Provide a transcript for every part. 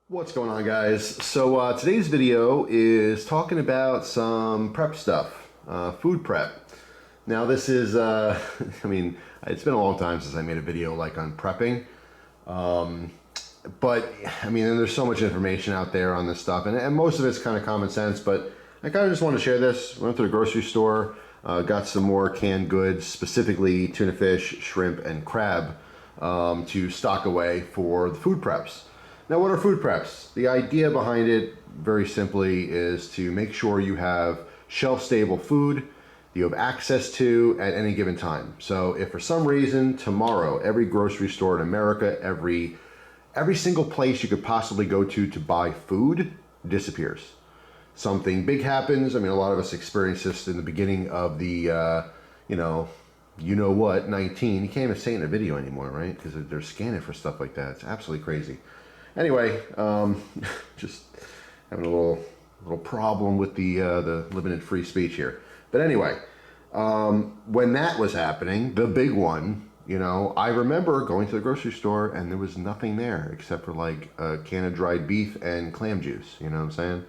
What's going on, guys? So today's video is talking about some prep stuff, food prep. Now this is, I mean, it's been a long time since I made a video like on prepping. But I mean, and there's so much information out there on this stuff, and most of it's kind of common sense, but I kind of just want to share this. Went to the grocery store, got some more canned goods, specifically tuna fish, shrimp, and crab, to stock away for the food preps. Now, what are food preps? The idea behind it, very simply, is to make sure you have shelf-stable food that you have access to at any given time. So if for some reason tomorrow, every grocery store in America, every single place you could possibly go to buy food disappears. Something big happens. I mean, a lot of us experienced this in the beginning of the, you know what, 19. You can't even say it in a video anymore, right? Because they're scanning for stuff like that. It's absolutely crazy. Anyway, just having a little problem with the limited free speech here. But anyway, when that was happening, the big one, you know, I remember going to the grocery store and there was nothing there except for like a can of dried beef and clam juice. You know what I'm saying?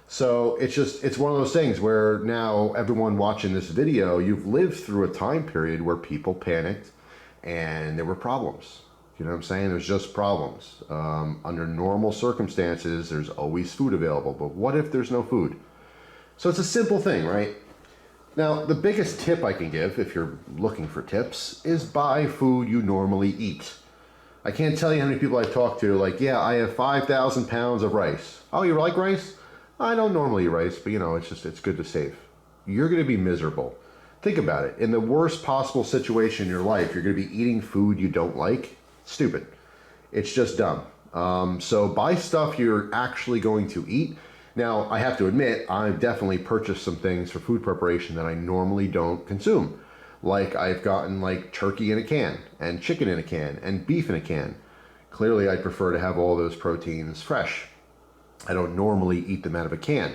So it's one of those things where now everyone watching this video, you've lived through a time period where people panicked and there were problems. You know what I'm saying? There's just problems. Under normal circumstances, there's always food available. But what if there's no food? So it's a simple thing, right? Now, the biggest tip I can give, if you're looking for tips, is buy food you normally eat. I can't tell you how many people I've talked to, like, yeah, I have 5,000 pounds of rice. Oh, you like rice? I don't normally eat rice, but you know, it's good to save. You're going to be miserable. Think about it. In the worst possible situation in your life, you're going to be eating food you don't like. Stupid. It's just dumb. So buy stuff you're actually going to eat. Now, I have to admit, I've definitely purchased some things for food preparation that I normally don't consume. Like I've gotten like turkey in a can, and chicken in a can, and beef in a can. Clearly, I prefer to have all those proteins fresh. I don't normally eat them out of a can.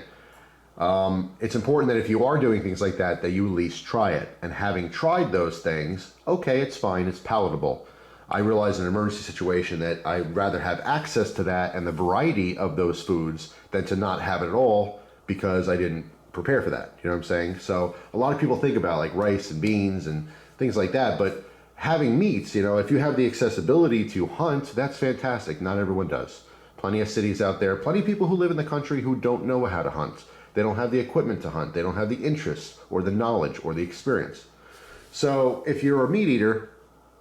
It's important that if you are doing things like that, that you at least try it. And having tried those things, okay, it's fine, it's palatable. I realize in an emergency situation that I'd rather have access to that and the variety of those foods than to not have it at all because I didn't prepare for that. You know what I'm saying? So a lot of people think about like rice and beans and things like that, but having meats, you know, if you have the accessibility to hunt, that's fantastic. Not everyone does. Plenty of cities out there, plenty of people who live in the country who don't know how to hunt. They don't have the equipment to hunt. They don't have the interest or the knowledge or the experience. So if you're a meat eater,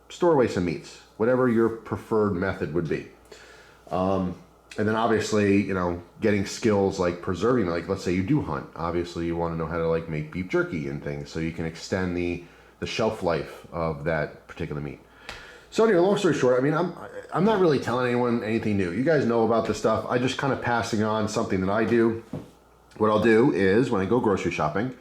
store away some meats, whatever your preferred method would be. And then obviously, you know, getting skills like preserving, like let's say you do hunt. Obviously you want to know how to like make beef jerky and things so you can extend the shelf life of that particular meat. So anyway, long story short, I mean, I'm not really telling anyone anything new. You guys know about this stuff. I just kind of passing on something that I do. What I'll do is when I go grocery shopping,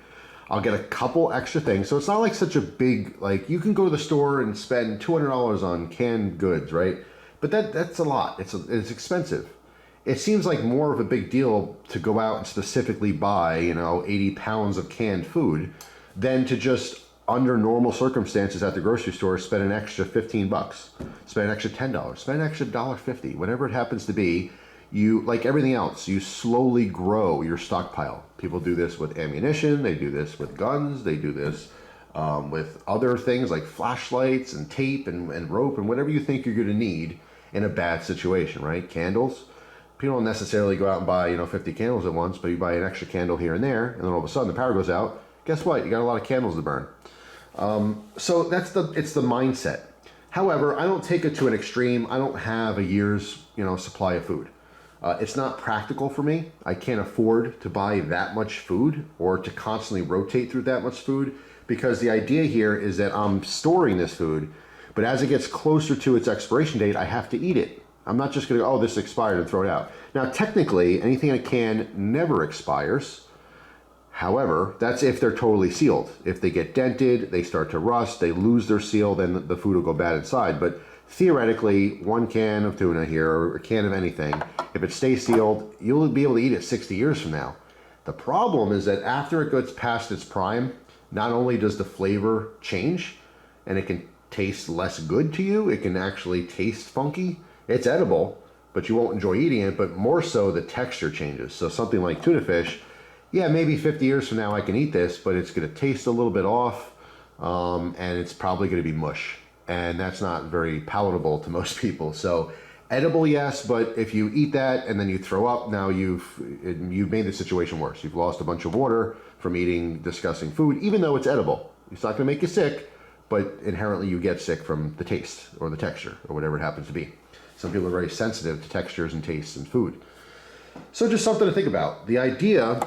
I'll get a couple extra things. So it's not like such a big, like you can go to the store and spend $200 on canned goods, right? But that's a lot. It's expensive. It seems like more of a big deal to go out and specifically buy, you know, 80 pounds of canned food than to just under normal circumstances at the grocery store spend an extra 15 bucks, spend an extra $10, spend an extra $1.50, whatever it happens to be. You, like everything else, you slowly grow your stockpile. People do this with ammunition, they do this with guns, they do this with other things like flashlights and tape and rope and whatever you think you're gonna need in a bad situation, right? Candles. People don't necessarily go out and buy, you know, 50 candles at once, but you buy an extra candle here and there, and then all of a sudden the power goes out. Guess what? You got a lot of candles to burn. So it's the mindset. However, I don't take it to an extreme. I don't have a year's, you know, supply of food. It's not practical for me. I can't afford to buy that much food or to constantly rotate through that much food because the idea here is that I'm storing this food, but as it gets closer to its expiration date, I have to eat it. I'm not just gonna go, oh, this expired and throw it out. Now, technically, anything in a can never expires. However, that's if they're totally sealed. If they get dented, they start to rust, they lose their seal, then the food will go bad inside. But theoretically, one can of tuna here, or a can of anything, if it stays sealed, you'll be able to eat it 60 years from now. The problem is that after it gets past its prime, not only does the flavor change, and it can taste less good to you, it can actually taste funky. It's edible, but you won't enjoy eating it, but more so the texture changes. So something like tuna fish, yeah, maybe 50 years from now I can eat this, but it's going to taste a little bit off, and it's probably going to be mush. And that's not very palatable to most people. So edible, yes, but if you eat that and then you throw up, now you've made the situation worse. You've lost a bunch of water from eating disgusting food, even though it's edible. It's not going to make you sick, but inherently you get sick from the taste or the texture or whatever it happens to be. Some people are very sensitive to textures and tastes in food. So just something to think about. The idea,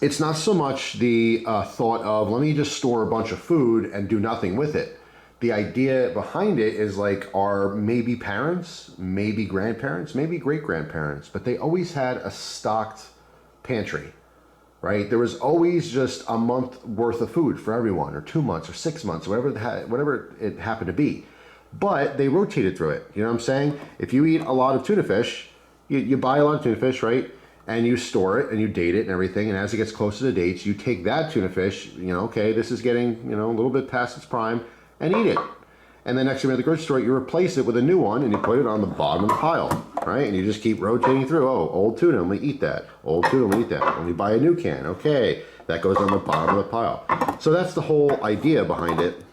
it's not so much the thought of, let me just store a bunch of food and do nothing with it. The idea behind it is like our maybe parents, maybe grandparents, maybe great-grandparents, but they always had a stocked pantry, right? There was always just a month worth of food for everyone, or 2 months, or 6 months, whatever it happened to be. But they rotated through it, you know what I'm saying? If you eat a lot of tuna fish, you buy a lot of tuna fish, right? And you store it and you date it and everything, and as it gets closer to dates, you take that tuna fish, okay, this is getting, a little bit past its prime, and eat it. And then next time you're at the grocery store, you replace it with a new one and you put it on the bottom of the pile, right? And you just keep rotating through. Oh, old tuna, let me eat that. Old tuna, let me eat that. Let me buy a new can. Okay, that goes on the bottom of the pile. So that's the whole idea behind it,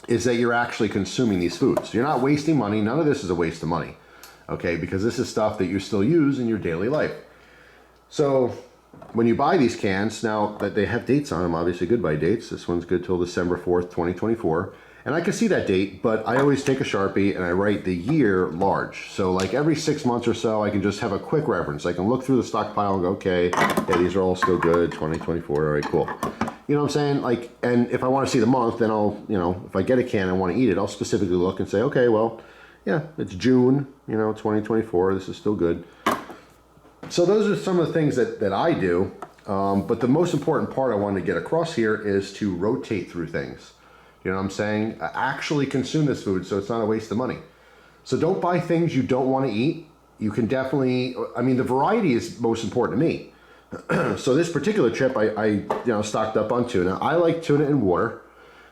is that you're actually consuming these foods. You're not wasting money. None of this is a waste of money, okay? Because this is stuff that you still use in your daily life. So when you buy these cans, now that they have dates on them, obviously goodbye dates. This one's good till December 4th, 2024. And I can see that date, but I always take a Sharpie and I write the year large. So like every 6 months or so, I can just have a quick reference. I can look through the stockpile and go, okay, yeah, these are all still good, 2024, all right, cool. You know what I'm saying? Like, and if I want to see the month, then I'll, if I get a can and want to eat it, I'll specifically look and say, okay, well, yeah, it's June, 2024, this is still good. So those are some of the things that I do. But the most important part I wanted to get across here is to rotate through things. You know what I'm saying? Actually consume this food so it's not a waste of money. So don't buy things you don't want to eat. You can definitely, the variety is most important to me. So this particular trip, I stocked up on tuna. I like tuna in water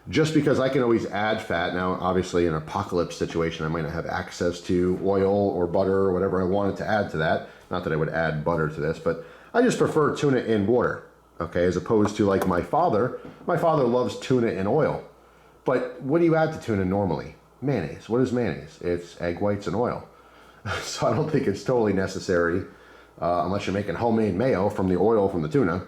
just because I can always add fat. Now, obviously in an apocalypse situation, I might not have access to oil or butter or whatever I wanted to add to that. Not that I would add butter to this, but I just prefer tuna in water, okay, as opposed to like my father. My father loves tuna in oil. But what do you add to tuna normally? Mayonnaise. What is mayonnaise? It's egg whites and oil. So I don't think it's totally necessary unless you're making homemade mayo from the oil from the tuna.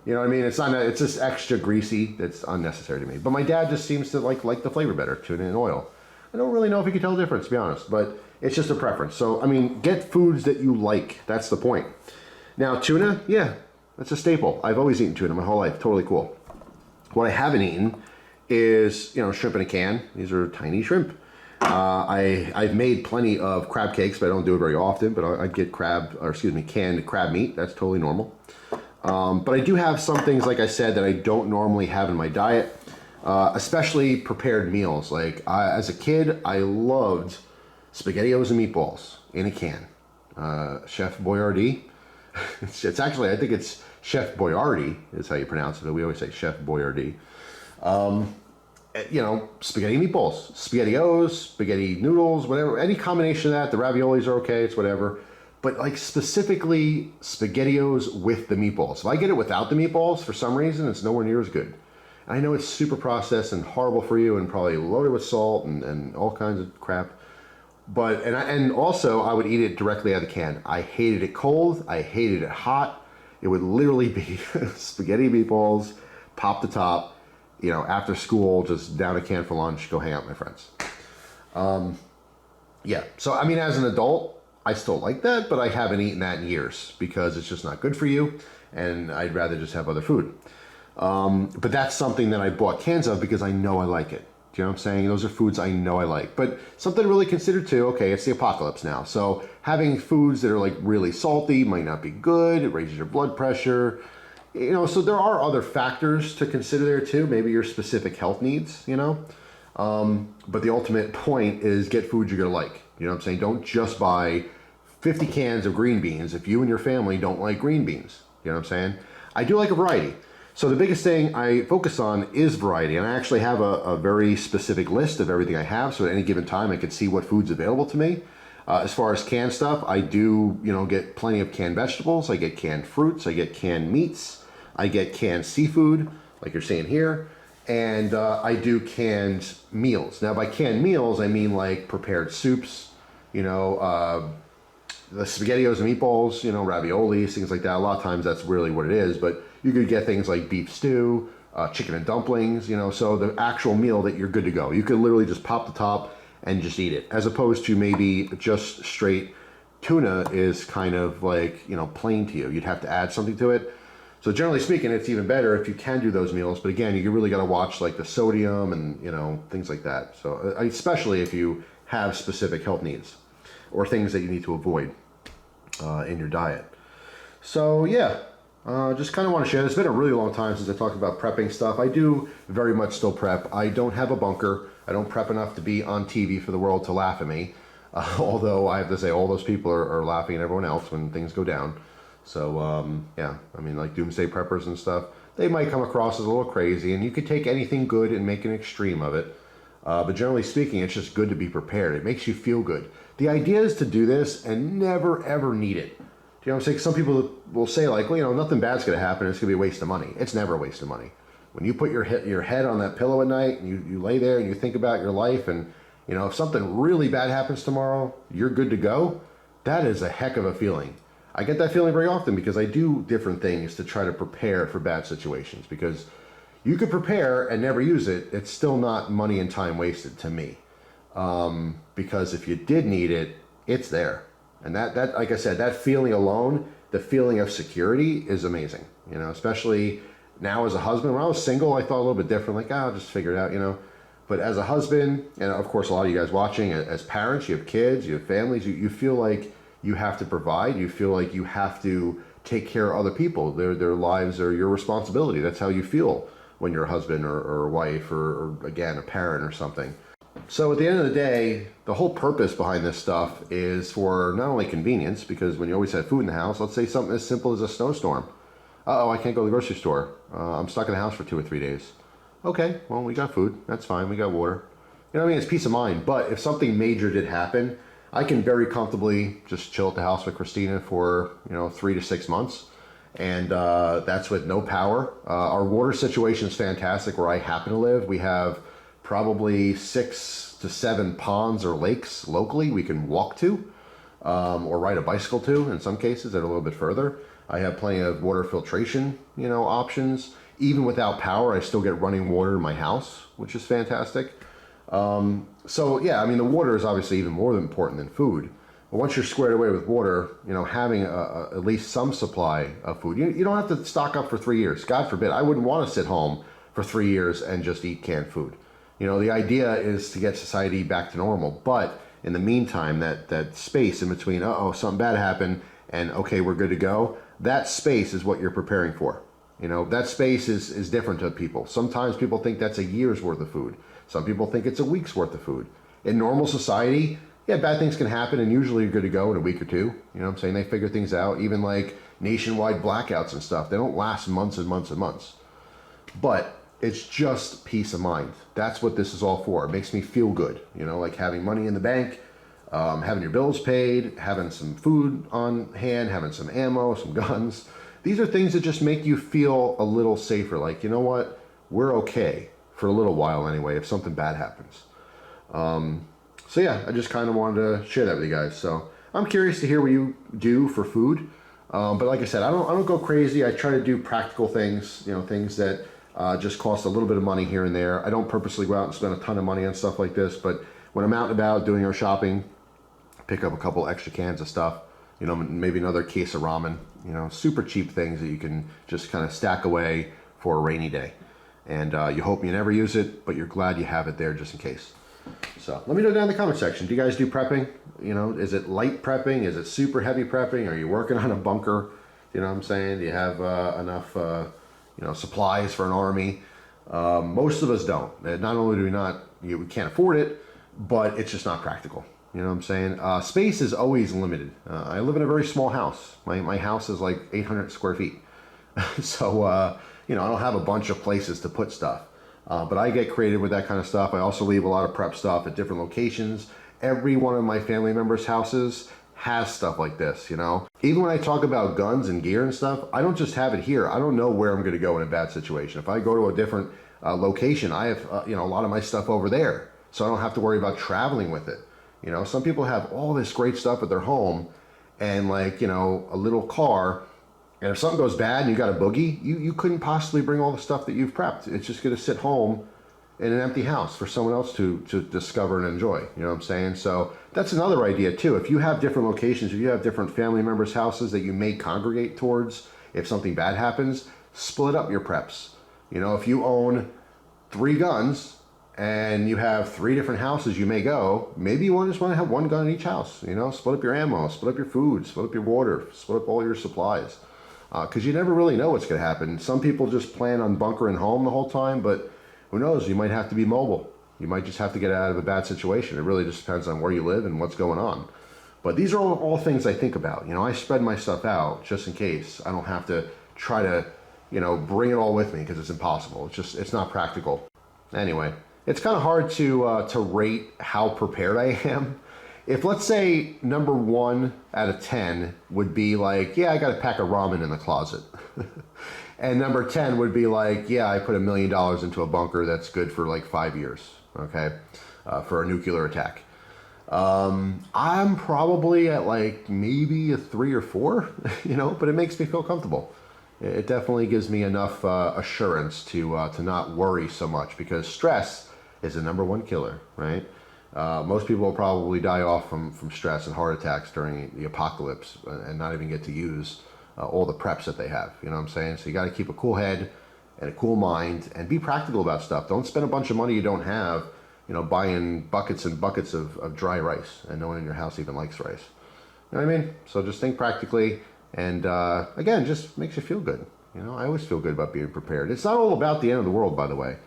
You know what I mean? It's not. It's just extra greasy. That's unnecessary to me. But my dad just seems to like the flavor better, tuna and oil. I don't really know if you can tell the difference, to be honest, but it's just a preference. So, get foods that you like. That's the point. Now, tuna, yeah, that's a staple. I've always eaten tuna my whole life. Totally cool. What I haven't eaten is, shrimp in a can. These are tiny shrimp. I've made plenty of crab cakes, but I don't do it very often. But I get canned crab meat. That's totally normal. But I do have some things, like I said, that I don't normally have in my diet, especially prepared meals. Like as a kid, I loved SpaghettiOs and meatballs in a can. Chef Boyardee. It's actually, I think it's Chef Boyardee is how you pronounce it, but we always say Chef Boyardee. Spaghetti meatballs, SpaghettiOs, spaghetti noodles, whatever, any combination of that. The raviolis are okay, it's whatever. But like specifically SpaghettiOs with the meatballs. If I get it without the meatballs, for some reason, it's nowhere near as good. I know it's super processed and horrible for you and probably loaded with salt and all kinds of crap. But, and also I would eat it directly out of the can. I hated it cold, I hated it hot. It would literally be spaghetti meatballs, pop the top, after school, just down a can for lunch, go hang out with my friends. Yeah, so as an adult, I still like that, but I haven't eaten that in years because it's just not good for you, and I'd rather just have other food. But that's something that I bought cans of because I know I like it. Do you know what I'm saying? Those are foods I know I like. But something to really consider too, okay, it's the apocalypse now. So having foods that are like really salty might not be good. It raises your blood pressure. So there are other factors to consider there too. Maybe your specific health needs, But the ultimate point is get food you're gonna like. You know what I'm saying? Don't just buy 50 cans of green beans if you and your family don't like green beans. You know what I'm saying? I do like a variety. So the biggest thing I focus on is variety, and I actually have a very specific list of everything I have, so at any given time I can see what food's available to me. As far as canned stuff, I do, get plenty of canned vegetables. I get canned fruits. I get canned meats. I get canned seafood, like you're seeing here. And I do canned meals. Now, by canned meals, I mean like prepared soups, the SpaghettiOs and meatballs, raviolis, things like that. A lot of times that's really what it is. But you could get things like beef stew, chicken and dumplings, so the actual meal that you're good to go. You could literally just pop the top and just eat it, as opposed to maybe just straight tuna is kind of like, plain to you. You'd have to add something to it. So generally speaking, it's even better if you can do those meals. But again, you really got to watch like the sodium and, things like that. So especially if you have specific health needs or things that you need to avoid in your diet. So yeah, just kind of want to share. It's been a really long time since I talked about prepping stuff. I do very much still prep. I don't have a bunker. I don't prep enough to be on TV for the world to laugh at me. Although I have to say all those people are laughing at everyone else when things go down. So yeah, I mean, like doomsday preppers and stuff, they might come across as a little crazy, and you could take anything good and make an extreme of it. But generally speaking, it's just good to be prepared. It makes you feel good. The idea is to do this and never ever need it. You know what I'm saying? Some people will say like, well, nothing bad's going to happen. It's going to be a waste of money. It's never a waste of money. When you put your head on that pillow at night and you lay there and you think about your life and, if something really bad happens tomorrow, you're good to go. That is a heck of a feeling. I get that feeling very often because I do different things to try to prepare for bad situations, because you could prepare and never use it. It's still not money and time wasted to me. Because if you did need it, it's there. And that, like I said, that feeling alone, the feeling of security is amazing, especially now as a husband. When I was single, I thought a little bit different, like, I'll just figure it out, But as a husband, and of course, a lot of you guys watching, as parents, you have kids, you have families, you feel like you have to provide, you feel like you have to take care of other people. Their lives are your responsibility. That's how you feel when you're a husband or a wife or again, a parent or something. So at the end of the day, the whole purpose behind this stuff is for not only convenience, because when you always have food in the house, let's say something as simple as a snowstorm. Uh-oh, I can't go to the grocery store. I'm stuck in the house for 2 or 3 days. Okay, well, we got food. That's fine. We got water. You know what I mean? It's peace of mind. But if something major did happen, I can very comfortably just chill at the house with Christina for, 3 to 6 months. And that's with no power. Our water situation is fantastic where I happen to live. We have probably 6 to 7 ponds or lakes locally we can walk to, or ride a bicycle to in some cases that are a little bit further. I have plenty of water filtration, options. Even without power, I still get running water in my house, which is fantastic. So yeah, I mean, the water is obviously even more important than food. But once you're squared away with water, having at least some supply of food, you don't have to stock up for 3 years. God forbid, I wouldn't want to sit home for 3 years and just eat canned food. The idea is to get society back to normal. But in the meantime, that space in between, something bad happened, and okay, we're good to go, that space is what you're preparing for. That space is different to people. Sometimes people think that's a year's worth of food. Some people think it's a week's worth of food. In normal society, yeah, bad things can happen, and usually you're good to go in a week or two. You know what I'm saying? They figure things out. Even like nationwide blackouts and stuff, they don't last months and months and months. But it's just peace of mind. That's what this is all for. It makes me feel good. Like having money in the bank, having your bills paid, having some food on hand, having some ammo, some guns. These are things that just make you feel a little safer. Like, you know what? We're okay for a little while anyway if something bad happens. So yeah, I just kind of wanted to share that with you guys. So I'm curious to hear what you do for food. But like I said, I don't go crazy. I try to do practical things, things that just cost a little bit of money here and there. I don't purposely go out and spend a ton of money on stuff like this, but when I'm out and about doing our shopping, pick up a couple extra cans of stuff, maybe another case of ramen, super cheap things that you can just kind of stack away for a rainy day. And you hope you never use it, but you're glad you have it there just in case. So let me know down in the comment section. Do you guys do prepping? Is it light prepping? Is it super heavy prepping? Are you working on a bunker? You know what I'm saying? Do you have enough, supplies for an army? Most of us don't. Not only do we can't afford it, but it's just not practical. You know what I'm saying? Space is always limited. I live in a very small house. My house is like 800 square feet. So, I don't have a bunch of places to put stuff. But I get creative with that kind of stuff. I also leave a lot of prep stuff at different locations. Every one of my family members' houses has stuff like this, you know? Even when I talk about guns and gear and stuff, I don't just have it here. I don't know where I'm gonna go in a bad situation. If I go to a different location, I have you know, a lot of my stuff over there, so I don't have to worry about traveling with it. You know, some people have all this great stuff at their home and, like, you know, a little car, and if something goes bad and you got a boogie, you couldn't possibly bring all the stuff that you've prepped. It's just gonna sit home in an empty house for someone else to discover and enjoy. You know what I'm saying? So that's another idea too. If you have different locations, if you have different family members' houses that you may congregate towards, if something bad happens, split up your preps. You know, if you own 3 guns and you have 3 different houses you may go, maybe you just want to have 1 gun in each house. You know, split up your ammo, split up your food, split up your water, split up all your supplies. Because you never really know what's going to happen. Some people just plan on bunkering home the whole time, but who knows? You might have to be mobile. You might just have to get out of a bad situation. It really just depends on where you live and what's going on. But these are all things I think about. You know, I spread my stuff out just in case. I don't have to try to, you know, bring it all with me because it's impossible. It's not practical. Anyway, it's kind of hard to rate how prepared I am. If, let's say, number 1 out of 10 would be like, yeah, I got a pack of ramen in the closet. And number 10 would be like, yeah, I put $1 million into a bunker that's good for like 5 years, okay, for a nuclear attack. I'm probably at like maybe a 3 or 4, you know, but it makes me feel comfortable. It definitely gives me enough assurance to not worry so much, because stress is the #1 killer, right? Most people will probably die off from stress and heart attacks during the apocalypse and not even get to use all the preps that they have. You know what I'm saying? So you got to keep a cool head and a cool mind and be practical about stuff. Don't spend a bunch of money you don't have, you know, buying buckets and buckets of dry rice, and no one in your house even likes rice. You know what I mean? So just think practically, and again, just makes you feel good. You know, I always feel good about being prepared. It's not all about the end of the world, by the way.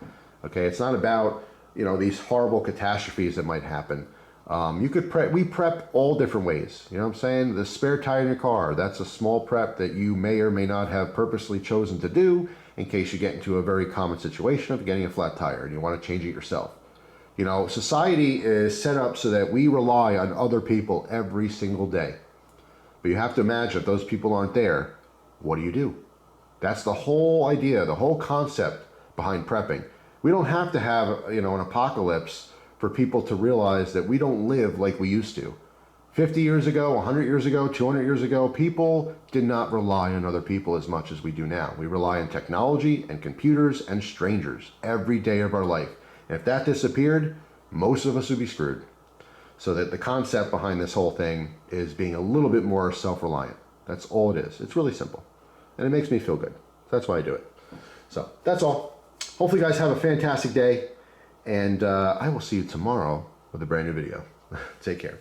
Okay, it's not about, you know, these horrible catastrophes that might happen. We prep all different ways. You know what I'm saying? The spare tire in your car, that's a small prep that you may or may not have purposely chosen to do in case you get into a very common situation of getting a flat tire and you want to change it yourself. You know, society is set up so that we rely on other people every single day. But you have to imagine if those people aren't there, what do you do? That's the whole idea, the whole concept behind prepping. We don't have to have, you know, an apocalypse for people to realize that we don't live like we used to. 50 years ago, 100 years ago, 200 years ago, people did not rely on other people as much as we do now. We rely on technology and computers and strangers every day of our life. And if that disappeared, most of us would be screwed. So that the concept behind this whole thing is being a little bit more self-reliant. That's all it is. It's really simple. And it makes me feel good. That's why I do it. So that's all. Hopefully you guys have a fantastic day. And I will see you tomorrow with a brand new video. Take care.